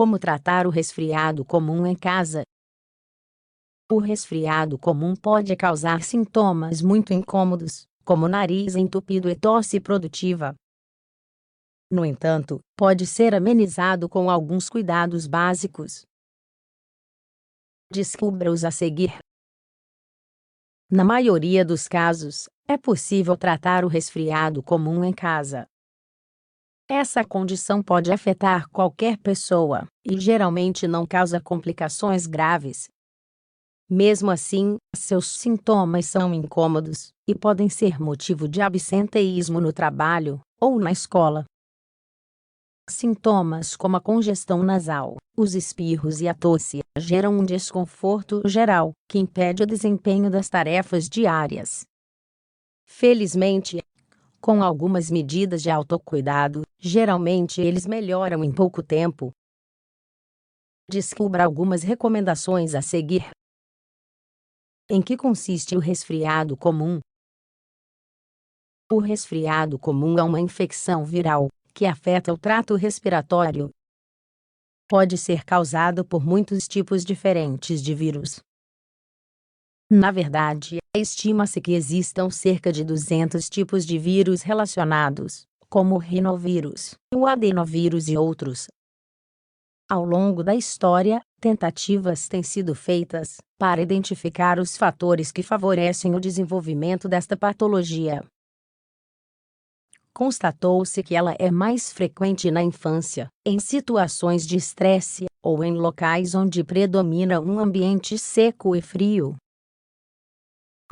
Como tratar o resfriado comum em casa? O resfriado comum pode causar sintomas muito incômodos, como nariz entupido e tosse produtiva. No entanto, pode ser amenizado com alguns cuidados básicos. Descubra-os a seguir. Na maioria dos casos, é possível tratar o resfriado comum em casa. Essa condição pode afetar qualquer pessoa, e geralmente não causa complicações graves. Mesmo assim, seus sintomas são incômodos, e podem ser motivo de absenteísmo no trabalho, ou na escola. Sintomas como a congestão nasal, os espirros e a tosse geram um desconforto geral, que impede o desempenho das tarefas diárias. Felizmente, com algumas medidas de autocuidado, geralmente eles melhoram em pouco tempo. Descubra algumas recomendações a seguir. Em que consiste o resfriado comum? O resfriado comum é uma infecção viral que afeta o trato respiratório. Pode ser causado por muitos tipos diferentes de vírus. Na verdade, estima-se que existam cerca de 200 tipos de vírus relacionados, como o rinovírus, o adenovírus e outros. Ao longo da história, tentativas têm sido feitas para identificar os fatores que favorecem o desenvolvimento desta patologia. Constatou-se que ela é mais frequente na infância, em situações de estresse, ou em locais onde predomina um ambiente seco e frio.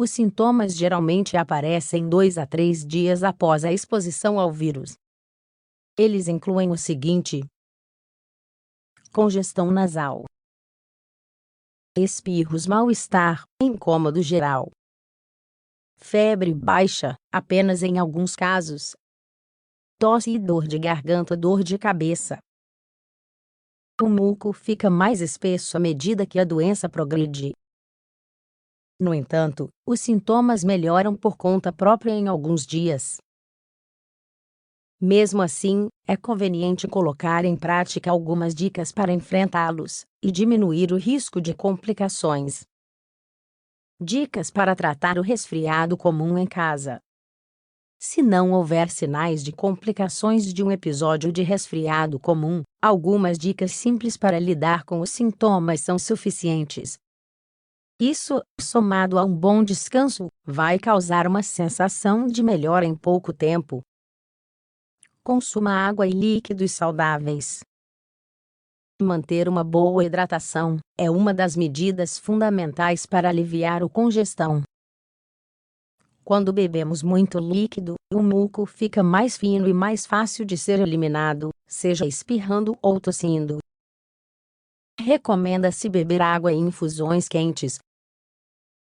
Os sintomas geralmente aparecem 2 a 3 dias após a exposição ao vírus. Eles incluem o seguinte: congestão nasal, espirros, mal-estar, incômodo geral, febre baixa, apenas em alguns casos, tosse e dor de garganta, dor de cabeça. O muco fica mais espesso à medida que a doença progride. No entanto, os sintomas melhoram por conta própria em alguns dias. Mesmo assim, é conveniente colocar em prática algumas dicas para enfrentá-los e diminuir o risco de complicações. Dicas para tratar o resfriado comum em casa. Se não houver sinais de complicações de um episódio de resfriado comum, algumas dicas simples para lidar com os sintomas são suficientes. Isso, somado a um bom descanso, vai causar uma sensação de melhora em pouco tempo. Consuma água e líquidos saudáveis. Manter uma boa hidratação é uma das medidas fundamentais para aliviar a congestão. Quando bebemos muito líquido, o muco fica mais fino e mais fácil de ser eliminado, seja espirrando ou tossindo. Recomenda-se beber água em infusões quentes.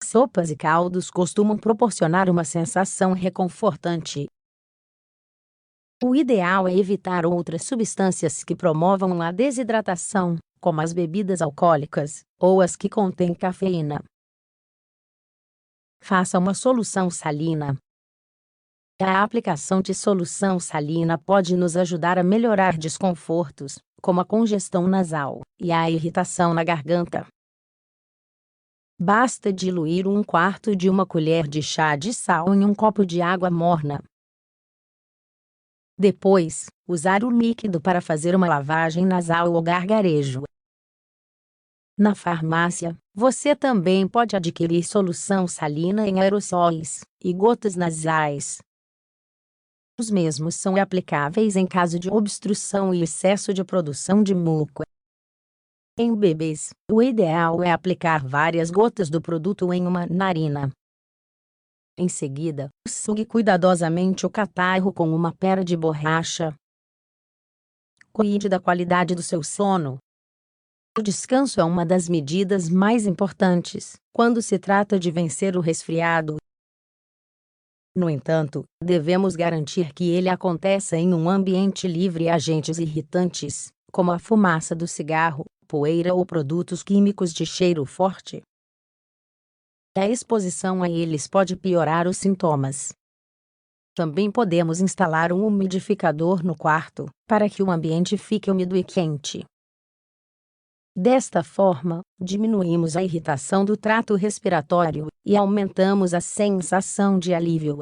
Sopas e caldos costumam proporcionar uma sensação reconfortante. O ideal é evitar outras substâncias que promovam a desidratação, como as bebidas alcoólicas, ou as que contêm cafeína. Faça uma solução salina. A aplicação de solução salina pode nos ajudar a melhorar desconfortos, como a congestão nasal e a irritação na garganta. Basta diluir 1/4 de uma colher de chá de sal em um copo de água morna. Depois, usar o líquido para fazer uma lavagem nasal ou gargarejo. Na farmácia, você também pode adquirir solução salina em aerossóis e gotas nasais. Os mesmos são aplicáveis em caso de obstrução e excesso de produção de muco. Em bebês, o ideal é aplicar várias gotas do produto em uma narina. Em seguida, sugue cuidadosamente o catarro com uma pera de borracha. Cuide da qualidade do seu sono. O descanso é uma das medidas mais importantes quando se trata de vencer o resfriado. No entanto, devemos garantir que ele aconteça em um ambiente livre de agentes irritantes, como a fumaça do cigarro, poeira ou produtos químicos de cheiro forte. A exposição a eles pode piorar os sintomas. Também podemos instalar um umidificador no quarto, para que o ambiente fique úmido e quente. Desta forma, diminuímos a irritação do trato respiratório e aumentamos a sensação de alívio.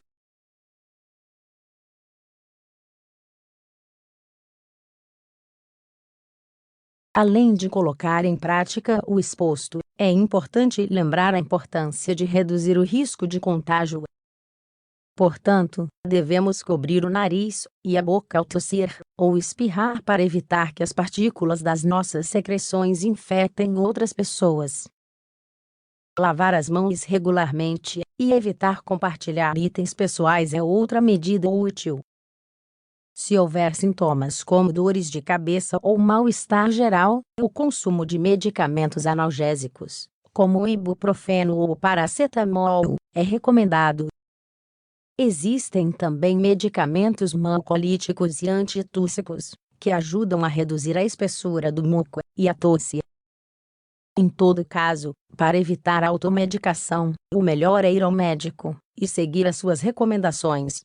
Além de colocar em prática o exposto, é importante lembrar a importância de reduzir o risco de contágio. Portanto, devemos cobrir o nariz e a boca ao tossir ou espirrar para evitar que as partículas das nossas secreções infectem outras pessoas. Lavar as mãos regularmente e evitar compartilhar itens pessoais é outra medida útil. Se houver sintomas como dores de cabeça ou mal-estar geral, o consumo de medicamentos analgésicos, como o ibuprofeno ou o paracetamol, é recomendado. Existem também medicamentos mucolíticos e antitússicos, que ajudam a reduzir a espessura do muco e a tosse. Em todo caso, para evitar a automedicação, o melhor é ir ao médico e seguir as suas recomendações.